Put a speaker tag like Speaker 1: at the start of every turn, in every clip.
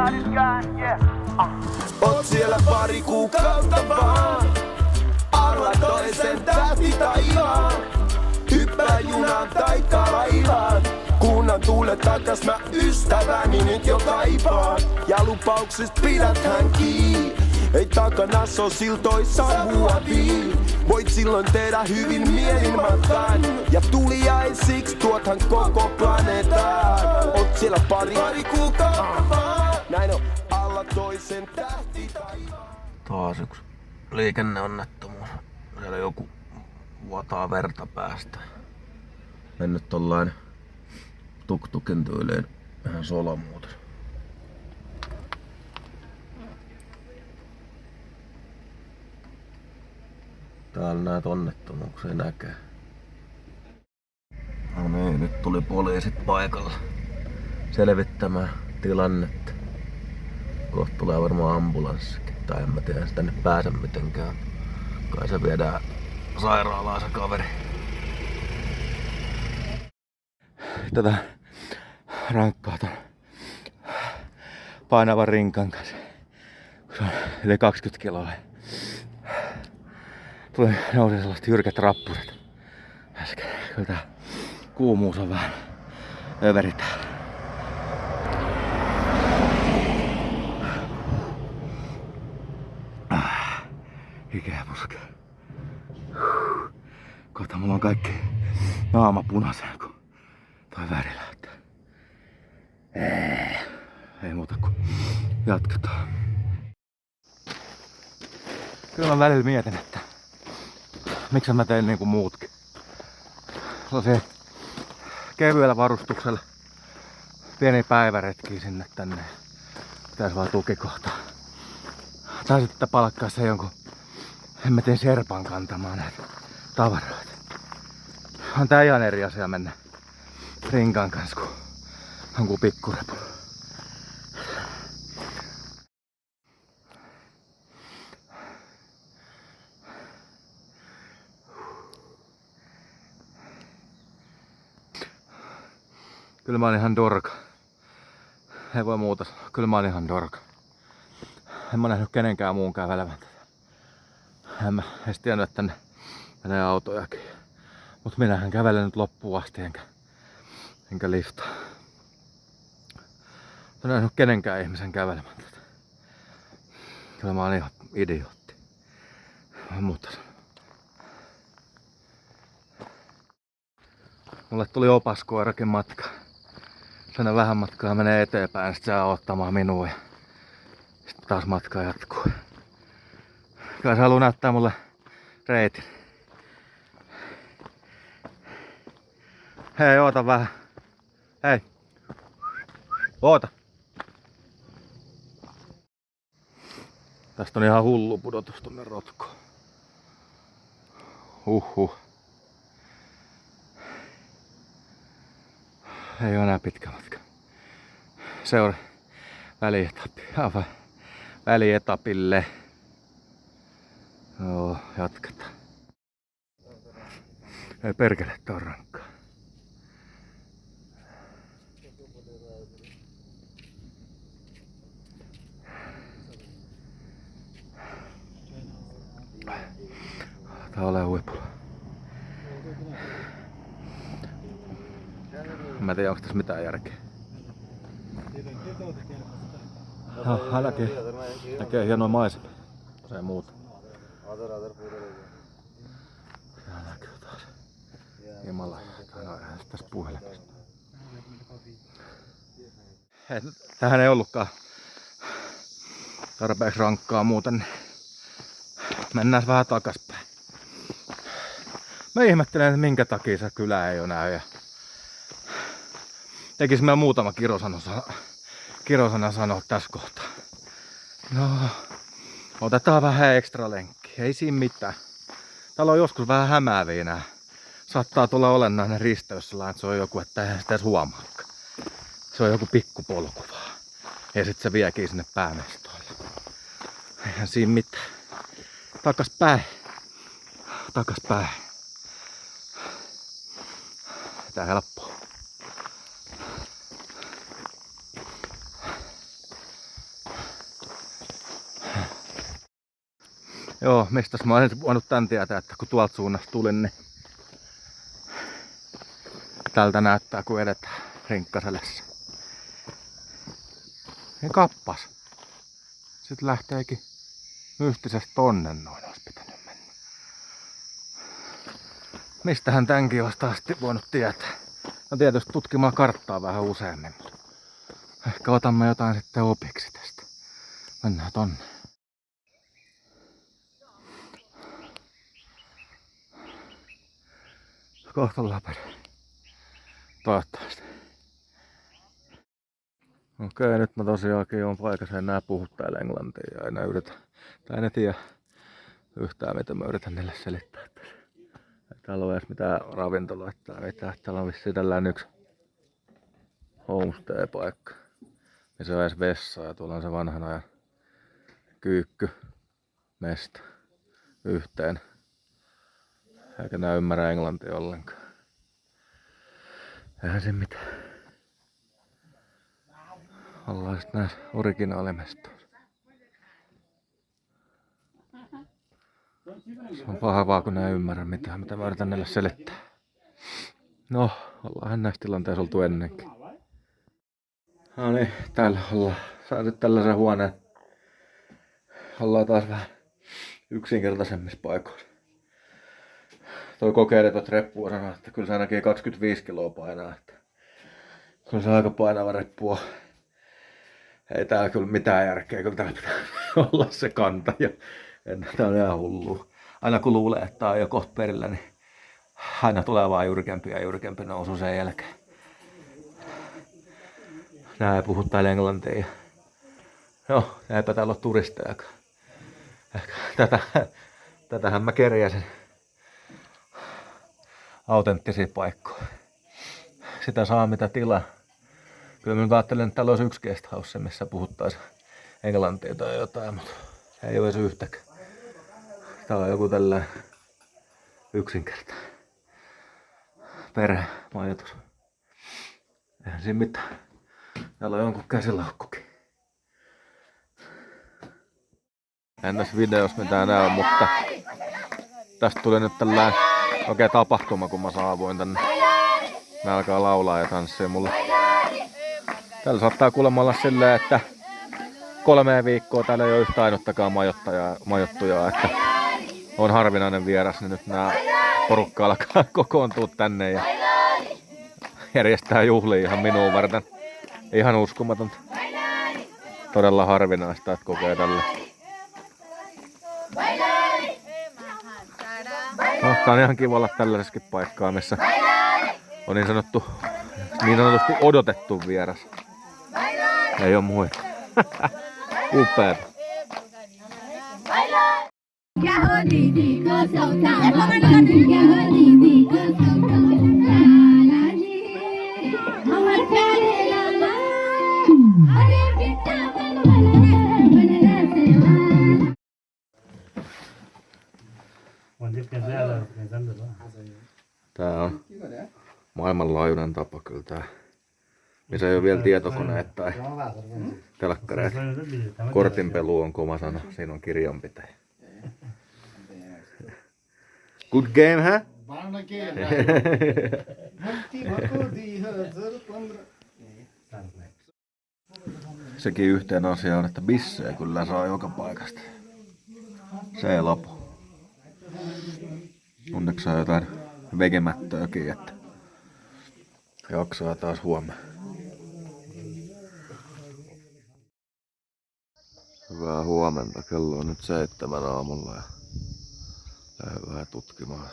Speaker 1: ääniskään, yeah.
Speaker 2: Oot siellä pari kuukautta vaan. Arva toisen tähti taivaan. Hyppää junaan tai laivaan. Kunnan tuule takas mä ystäväni nyt jo kaipaan. Ja lupauksista pidäthän kiinni. Ei takana so siltoissa muovii. Voit silloin tehdä hyvin mielin matkan. Ja tuliaisiksi tuothan koko planeetan. Oot siellä pari kuukautta vaan. Näin on alla toisen tähti taivaan.
Speaker 3: Taas yksi liikenneonnettomuus. Siellä joku vuotaa verta päästä. Mennyt tollain tuktukin tyyliin ihan solamuutos. Täällä näitä onnettomuuksia näkee. No niin, nyt tuli poliisit paikalla selvittämään tilannetta. Kohta tulee varmaan ambulanssikin, tai en mä tiedä, sitä tänne pääse mitenkään. Kai se viedään sairaalaan se kaveri. Tätä rankkaa ton painavan rinkan kanssa. Se on yli 20 kiloa. Nousi sellaiset jyrkät rappuset äsken. Kyllä tää kuumuus on vähän överitää. Hikeä puskee. Kohta mulla on kaikki naama punaisen, kun toi väri lähtee. Ei muuta kuin jatketaan. Kyllä mä välillä mietin, että miksi mä tein niin kuin muutkin. Sellaisia kevyellä varustuksella pieni päiväretki sinne tänne. Pitäis vaan tukikohtaa. Tai sitten palkkaa se jonkun hemmetin serpan kantamaan näitä tavaroita. On tää ihan eri asia mennä rinkan kanssa kuin jonkun pikkurepu. Kyllä mä oon ihan dorka. Ei voi muuta sanoa. Kyllä mä oon ihan dorka. En mä nähnyt kenenkään muun kävelevän tätä. En mä edes tiennyt, että tänne menee autojakin. Mut minähän kävelen nyt loppuun asti enkä liftaa. En nähnyt kenenkään ihmisen kävelemään tätä. Kyllä mä oon ihan idiootti. Mä muuta sanoa. Mulle tuli opaskoirakin matka. Sen vähän matkaa menee eteenpäin, sit se saa ottamaan minua ja sitten taas matka jatkuu. Kyllä se haluaa näyttää mulle reitin. Hei, oota vähän. Hei. Oota. Tästä on ihan hullu pudotus tonne rotkoon. Huhhuh. Ei oo enää pitkä matka. Seura välietappi. Välietapille. Joo, jatketaan. Ei perkele, tää on rankkaa. Tää ole huipulla. Mä en tiedä, onko tässä mitään järkeä. Näkee hienoa maisemia. Se ei muuta. Siellä näkyy taas Himalaya. Tässä puhelimesta. Tähän ei ollutkaan tarpeeksi rankkaa muuten. Mennään vähän takaspäin. Mä ihmettelen, että minkä takia se kylä ei oo näy. Tekis meillä muutama kirosana sanoa tässä kohtaa. No, otetaan vähän ekstra lenkki. Ei siinä mitään. Täällä on joskus vähän hämääviä nää. Saattaa tulla olennainen risteys sellainen, että se on joku, että eihän sitä edes huomaakaan. Se on joku pikkupolku vaan. Ja sit se viekin sinne päämestoille. Eihän siinä mitään. Takaspäin. Takaspäin. Tää helppoa. Joo, mistäs mä olisin voinut tän tietää, että kun tuolta suunnasta tulin, niin tältä näyttää kun edetään Rinkkaselässä. Ja kappas. Sitten lähteekin mystisesti tonne noin olisi pitänyt mennä. Mistähän tämänkin olisi taas voinut tietää? No tietysti tutkimalla karttaa vähän useammin, mutta ehkä otamme jotain sitten opiksi tästä. Mennään tonne. Kohta ollaan perään. Toivottavasti. Okei, nyt mä tosiaankin oon paikassa, en nää puhu täällä englantia ja enää yritä. Tai en tiedä yhtään mitä mä yritän niille selittää. Ei täällä ole edes mitään ravintoloita tai mitään. Täällä on vissiin tällainen yksi homestay-paikka. Missä on edes vessa ja tuolla on se vanhan ajan kyykky, mesta yhteen. Eikä nää ymmärrä englantia ollenkaan. Eihän se mitään. Ollaan sit näissä originaalimestoissa. Se on paha vaan kun nää ymmärrä mitään, mitä mä yritän niille selittää. No, ollaanhan näissä tilanteissa oltu ennenkin. No niin, täällä ollaan saatu tällaisen huoneen. Ollaan taas vähän yksinkertaisemmissa paikoissa. Toi kokeileton reppu sanoi, että kyllä se ainakin 25 kiloa painaa. Että kyllä se aika painava reppu on. Ei täällä kyllä mitään järkeä, kyllä täällä pitää olla se kanta. Ja tää on ihan hullua. Aina kun luulee, että tää on jo kohta perillä, niin aina tulee vaan jyrkempi ja jyrkempi nousu sen jälkeen. Nää ei puhu täällä englantia. Joo, eipä täällä ole turistejakaan. Tätähän mä kerjäsin. Autenttisia paikkoja. Sitä saa mitä tilaa. Kyllä mä nyt ajattelen, että täällä olisi yksi guest house, missä puhuttaisiin englantia tai jotain, mutta ei ole edes yhtäkään. Tää on joku tällainen yksinkertainen perhemajoitus. Eihän siinä mitään. Täällä on jonkun käsilaukkukin. En tässä videossa mitään näy, mutta tästä tuli nyt tällainen oikein tapahtuma, kun mä saavuin tänne. Ne alkaa laulaa ja tanssia mulle. Täällä saattaa kuulemma olla silleen, että 3 viikkoa täällä ei ole yhtä ainuttakaan majoittujaa, että on harvinainen vieras, niin nyt nää porukka alkaa kokoontua tänne ja järjestää juhlia ihan minuun varten. Ihan uskomatonta. Todella harvinaista, että kokee tällä. No, tää on ihan kiva olla tällaisessakin paikkaa, missä on niin sanotusti odotettu vieras. Ei oo muita. Upeeta. Tää on maailmanlaajuinen tapa kyllä tää. Missä ei ole vielä tietokoneet tai telkkareet. Kortinpelu on kova sana. Siinä on kirjanpitäjä. Good game, hä? Sekin yhteen asia on, että bissejä kyllä saa joka paikasta. Se ei lopu. Onneksi saa jotain vegemättöäkin, että jaksaa taas huomenna. Hyvää huomenta. Kello on nyt 7 aamulla ja lähden vähän tutkimaan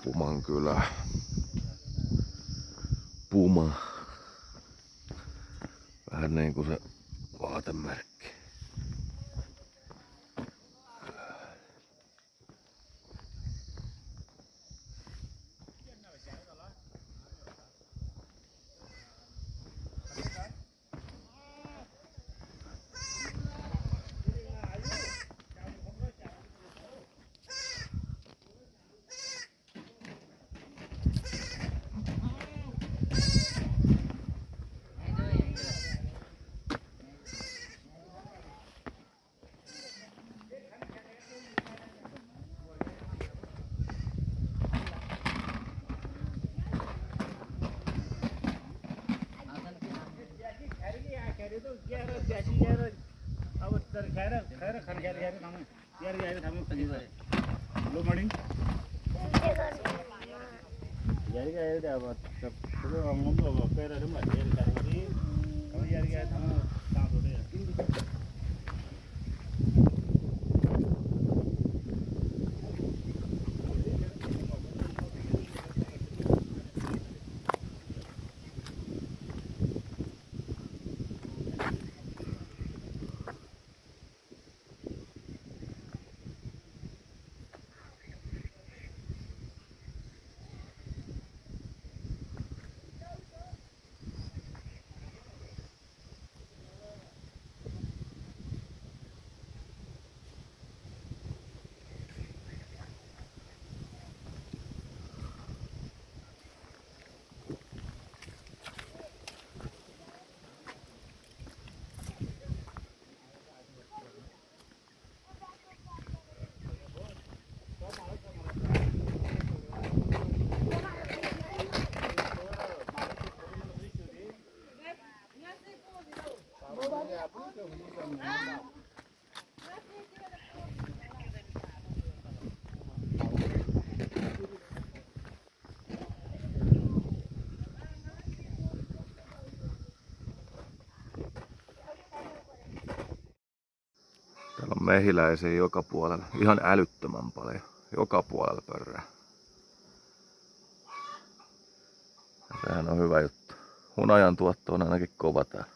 Speaker 3: Puman kylää. Puma. Vähän niin kuin se vaatemerkki. Täällä on mehiläisiä joka puolella. Ihan älyttömän paljon. Joka puolella pörrää. Ja sehän on hyvä juttu. Hunajan tuotto on ainakin kova täällä.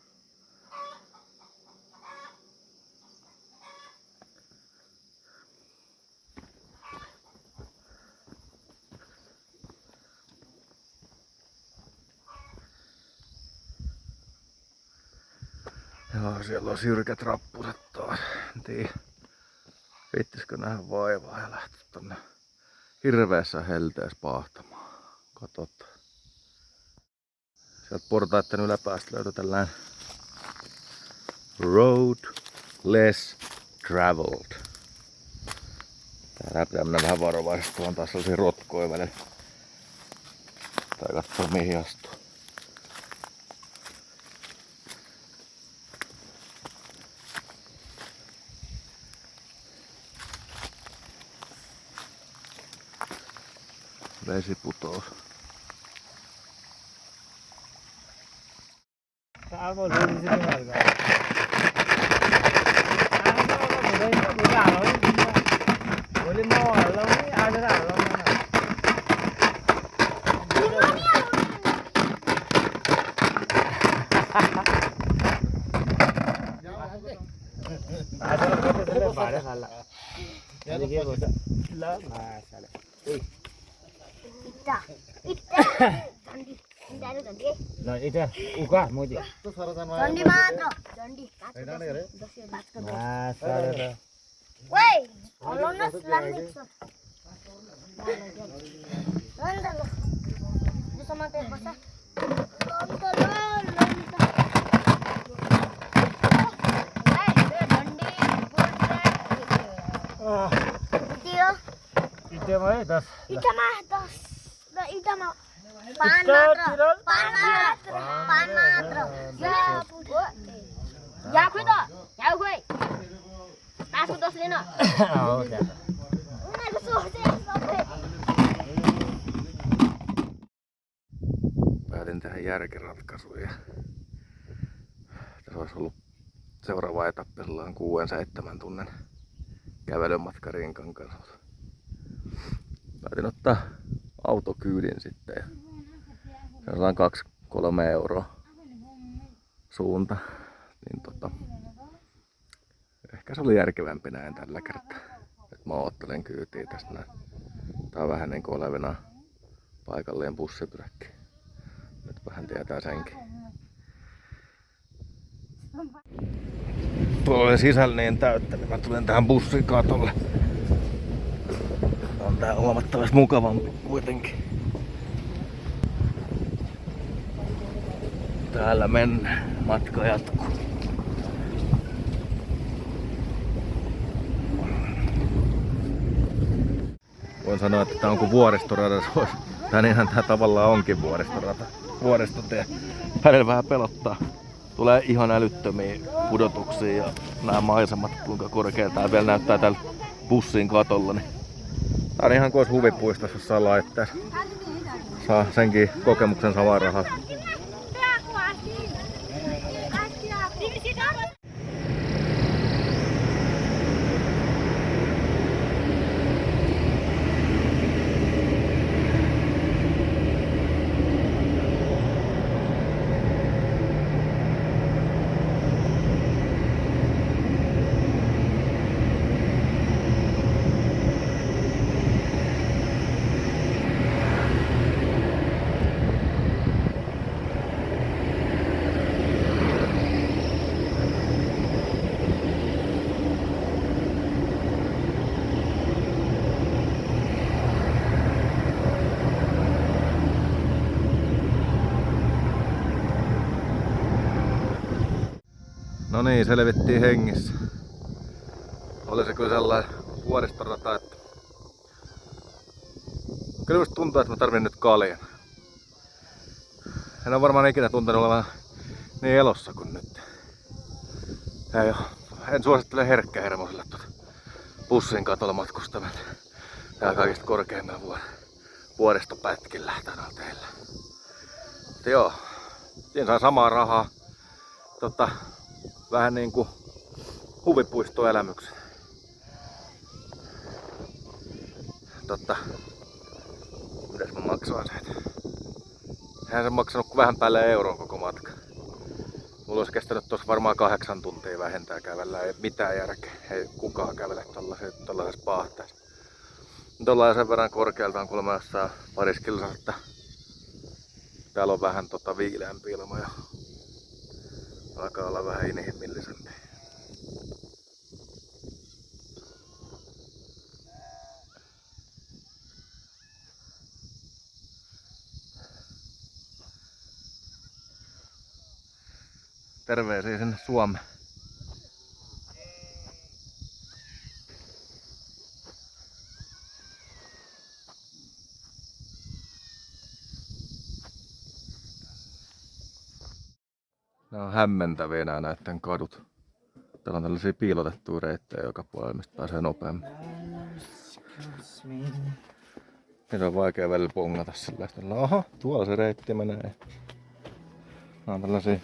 Speaker 3: Joo, siellä on syrkät rappuset taas. En tiedä, viittisikö nähdä vaivaa ja lähteä tonne hirveässä helteessä paahtamaan. Katsotaan. Sieltä portaitten yläpäästä löytyy tällainen Road Less Traveled. Täällä pitää mennä vähän varovaisesti, tuohon taas sellaisia rotkoja välillä. Tai katsoa mihin astuu. Vesi putous.
Speaker 1: Itu uga mau dia.
Speaker 4: Dondi matro. Dondi.
Speaker 1: Masalah.
Speaker 4: Woi, olonas landik. Londa lo. Bisa mati basa. Londa lo. Dondi. Tio.
Speaker 1: Itu mah das.
Speaker 4: Ita mah dos. Ita mah. Pan matro. Pan matro. Ya cuida. Ya gue. Masuk dos lino.
Speaker 1: Oh, udah.
Speaker 4: Una kesuhteen.
Speaker 3: Päätin tehdä järkiratkaisun ja tässä olisi ollut seuraava etappi sellainen 6-7 tunnin kävelymatka Rinkan kanssa. Päätin ottaa autokyydin sitten ja se on 2-3 euroa suunta. Niin ehkä se oli järkevämpi näin tällä kertaa. Et mä oottelen kyytiä tästä näin. Tää on vähän niinku olevina paikallinen bussipyräkki. Nyt vähän tietää senkin. Tuolla oli sisällä niin täyttä, niin mä tulin tähän bussikatolle. On tää huomattavasti mukavampi kuitenkin. Täällä mennään. Matka jatkuu. Voin sanoa, että tää on kuin vuoristorata. Tai niinhän tää tavallaan onkin vuoristorata. Vuoristotie. Välillä vähän pelottaa. Tulee ihan älyttömiä pudotuksia ja nämä maisemat, kuinka korkea tää vielä näyttää tällä bussin katolla. Niin tää on ihan kuin olisi huvipuistossa jossain laitteessa. Saa senkin kokemuksen samaa rahaa. No niin, selvittiin hengissä. Oli se kyllä sellainen vuoristorata, että kyllä musta tuntuu, että mä tarvin nyt kaljan. En ole varmaan ikinä tuntenut olevan niin elossa kuin nyt. En suosittele herkkähermoisille bussin katolla matkustamista. Tää kaikista korkeimmilla vuoristopätkillä tänään teillä. Mutta joo, siinä saa samaa rahaa. Vähän niinku huvipuistoelämykset. Mitäs mä maksoin siitä? Eihän se maksanut kuin vähän päälle euron koko matka. Mulla olisi kestänyt tuossa varmaan 8 tuntia vähentää kävellä. Ei mitään järkeä. Ei kukaan kävele tollaisessa paahteessa. Nyt ollaan sen verran korkealta on kuulemma jossain pariskilsassa, että täällä on vähän viileämpi ilma ja alkaa olla vähän inhimillisempi. Terveisiä sinne Suomeen. Nämä on hämmentäviä näiden kadut. Täällä on tällaisia piilotettuja reittejä joka puolella, mistä pääsee nopeammin. Niitä on vaikea välillä pongata sillä tavalla. Aha, tuolla se reitti menee. Nämä on tällaisia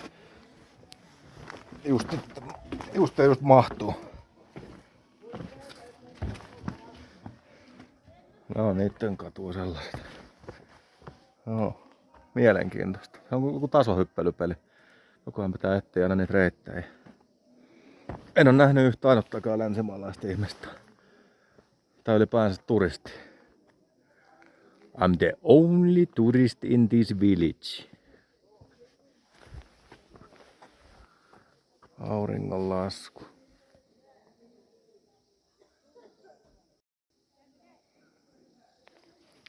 Speaker 3: just mahtuu. No niitten katuu sellaiset. Joo, mielenkiintoista. Se on joku tasohyppelypeli. Jokohan pitää etsiä aina niitä reittejä. En ole nähnyt yhtä ainuttakaan länsimaalaista ihmistä. Tai ylipäänsä turisti. I'm the only tourist in this village. Auringonlasku.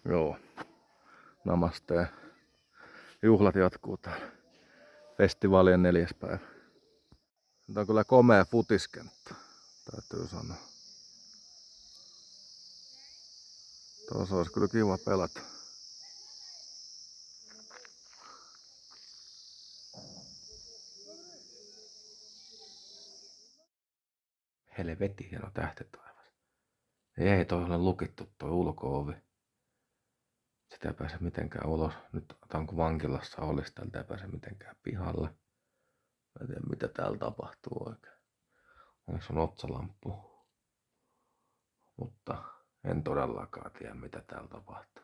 Speaker 3: Joo. Namaste. Juhlat jatkuu täällä. Festivaalien 4. päivä. Tämä on kyllä komea futiskenttä, täytyy sanoa. Tuossa olisi kyllä kiva pelata. Helvetin hieno tähtitaivas. Ei toi ole lukittu toi ulko-ovi. Sitä ei pääse mitenkään ulos. Nyt on kun vankilassa olisi, täältä ei pääse mitenkään pihalle. Mä en tiedä mitä täällä tapahtuu oikein. Onneksi on otsalamppu. Mutta en todellakaan tiedä mitä täällä tapahtuu.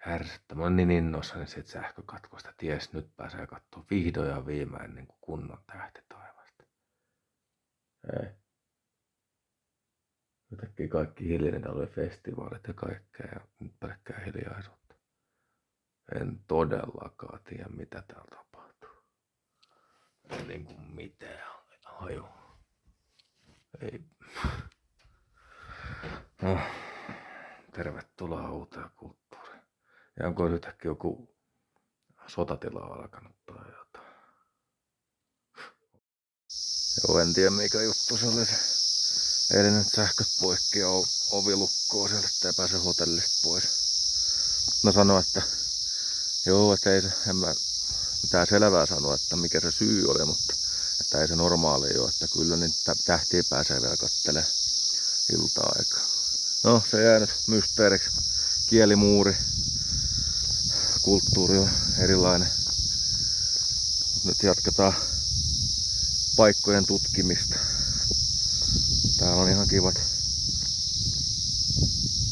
Speaker 3: Ärsyttävää. Mä oon niin innoissani siitä sähkökatkosta. Ties nyt pääsee katsoa vihdoin ja viimein niin kuin kunnon tähtitaivasta. Ei. Yhtäkkiä kaikki hiljinen, täällä oli festivaalit ja kaikkea ja nyt pelkkää hiljaisuutta. En todellakaan tiedä mitä täällä tapahtuu. Ei niinku mitään haju. Ei. No, tervetuloa uuteen kulttuuriin. Ja onko yhtäkkiä joku sotatila alkanut tai jotain. Joo, en tiedä mikä juttu se oli se. Eli nyt sähköt poikki ja ovi lukkoo sieltä, ettei pääse hotellista pois. Mä sanoin, että joo, että ei se, mitään selvää sanoa, että mikä se syy oli, mutta että ei se normaali ole, että kyllä niitä tähtiä pääsee vielä kattelemaan ilta-aikaa. No, se jää nyt mysteeriksi. Kielimuuri, kulttuuri on erilainen. Nyt jatketaan paikkojen tutkimista. Täällä on ihan kivat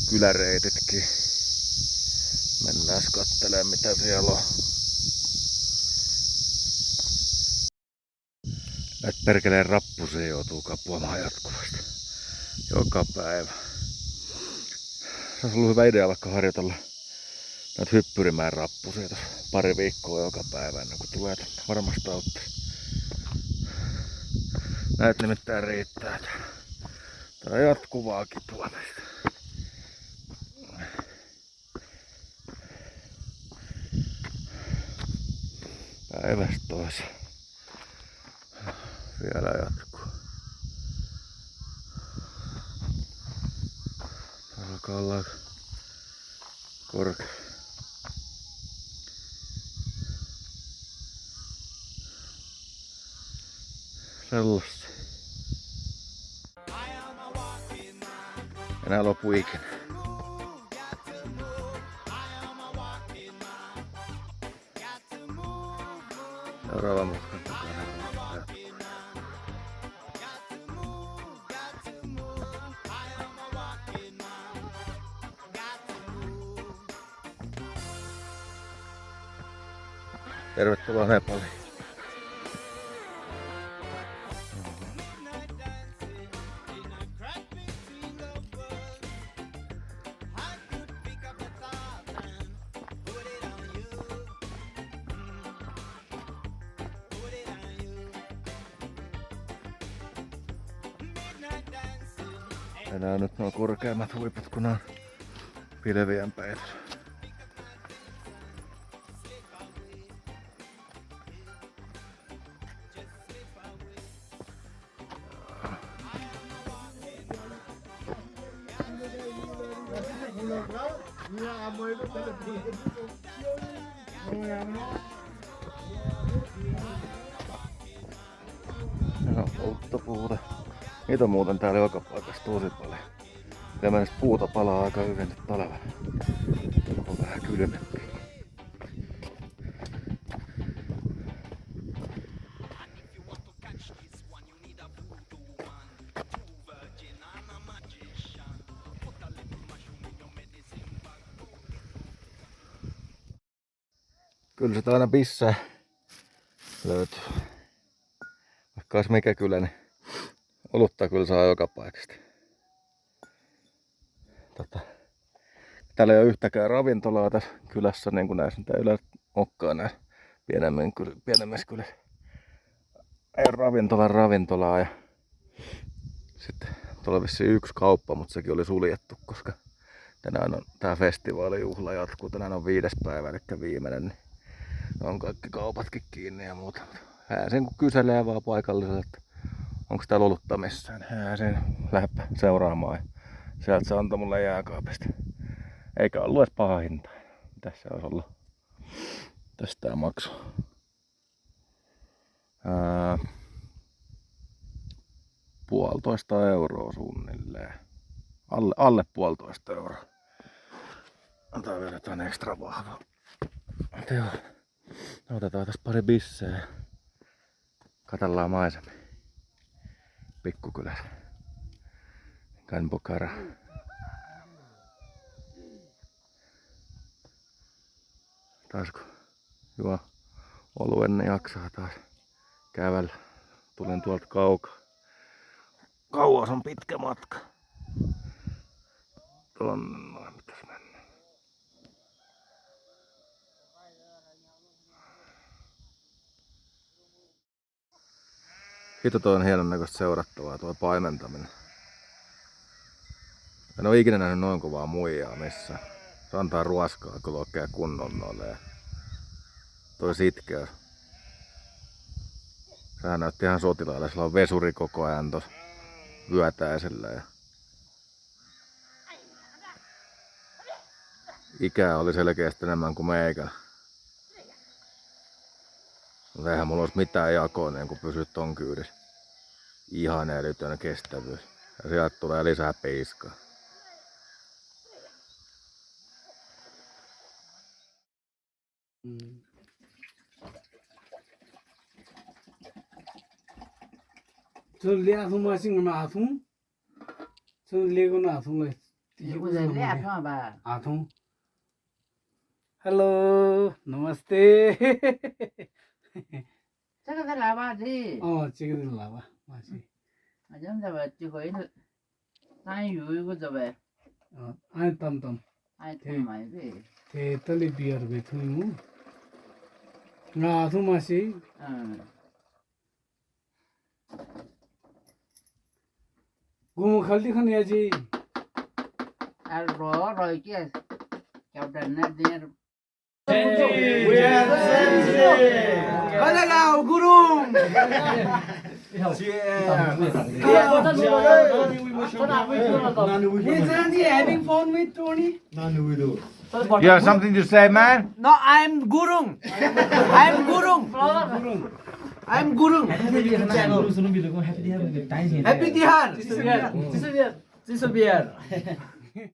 Speaker 3: kyläreititkin. Mennään kattelemaan mitä siellä on. Näitä perkeleen rappusia joutuu kapuamaan jatkuvasti. Joka päivä. Se olisi ollut hyvä idea vaikka harjoitella näitä hyppyrimään rappusia tuossa pari viikkoa joka päivä ennen kuin tulee varmasti auttaa. Näitä nimittäin riittää. Tää on jatkuvaa kipuamista. Päivästä toiseen. Vielä jatkuu. Alkaa olla korkea. Sellaista. Enää lopu ikinä. Seuraava mutkan takana jatkuu. Tervetuloa Nepaliin. Enää nyt nuo korkeammat huiput, kun on pilvien peitossa. No, polttopuuta. Niitä on muuten täällä joka paikassa tosi paljon. Tämmöistä puuta palaa aika hyvin nyt talvella. On vähän kylmempi. Kyllä sitä aina pissää löytyy. Vaikka olisi mikä kyllä, niin olutta kyllä saa joka paikasta. Täällä ei ole yhtäkään ravintolaa tässä kylässä, niin kuin näissä nyt ei yleensä olekaan näissä pienemmissä kylissä. Ei ole ravintolaa ja sitten tuolla vissiin yksi kauppa, mutta sekin oli suljettu, koska tänään on tää festivaalijuhla jatkuu. Tänään on 5. päivä, eli viimeinen, niin on kaikki kaupatkin kiinni ja muuta. Sen kun kyselee vaan paikalliselle, että onko täällä olutta missään, sen lähdepä seuraamaan. Ja sieltä se antoi mulle jääkaapista. Eikä ollut edes paha hinta. Mitäs se olisi ollut? Tästä tää maksu. €1,5 suunnilleen. Alle €1,5. Antaa vielä jotain ekstra vahvaa. Joo. Otetaan tässä pari bisseä ja katsellaan maisemia. Pikkukylässä. Kanbokara. Taas kun juo oluen, niin jaksaa taas kävellä. Tulen tuolta kaukaa. Kauas on pitkä matka. Tuonne, mitäs mennään? Hitto, toi on hienon näköistä seurattavaa tuo paimentaminen. En ole ikinä nähnyt noin kovaa muijaa missään. Se antaa ruoskaa kyllä oikein kunnon noille. Toi sitkeys. Sehän näytti ihan sotilaalle. Sillä on vesuri koko ajan tossa vyötäisellä. Ja ikää oli selkeästi enemmän kuin meikä. Mutta eihän mulla olisi mitään jakoa, kun pysyt ton kyydessä. Ihan älytön kestävyys. Ja sieltä tulee lisää piiskaa.
Speaker 5: Tôi lẽ không mà sinh mà thúng. Tôi lẽ con nào thúng này.
Speaker 6: Bây giờ lẹ thôi bà.
Speaker 5: À thúng. Hello, namaste.
Speaker 6: Chắc là là bà gì?
Speaker 5: 지금 나와. 맛이.
Speaker 6: À chúng ta bà chỉ có được. Ai hiểu cái gì vậy?
Speaker 5: 아니 땀땀.
Speaker 6: Ai thèm mày gì?
Speaker 5: 대떨리 비어를 왜 thúng. 나 thúng 맛이. Gồm khaldi khan yaji.
Speaker 6: À rồi kia. Chào đàn nè đi.
Speaker 5: Hãy nào gurung. Isn't he having fun with Tony?
Speaker 1: You have something to say, man?
Speaker 7: No, I'm Gurung. I'm Gurung. I'm Gurung. Happy Tihan. This is beer.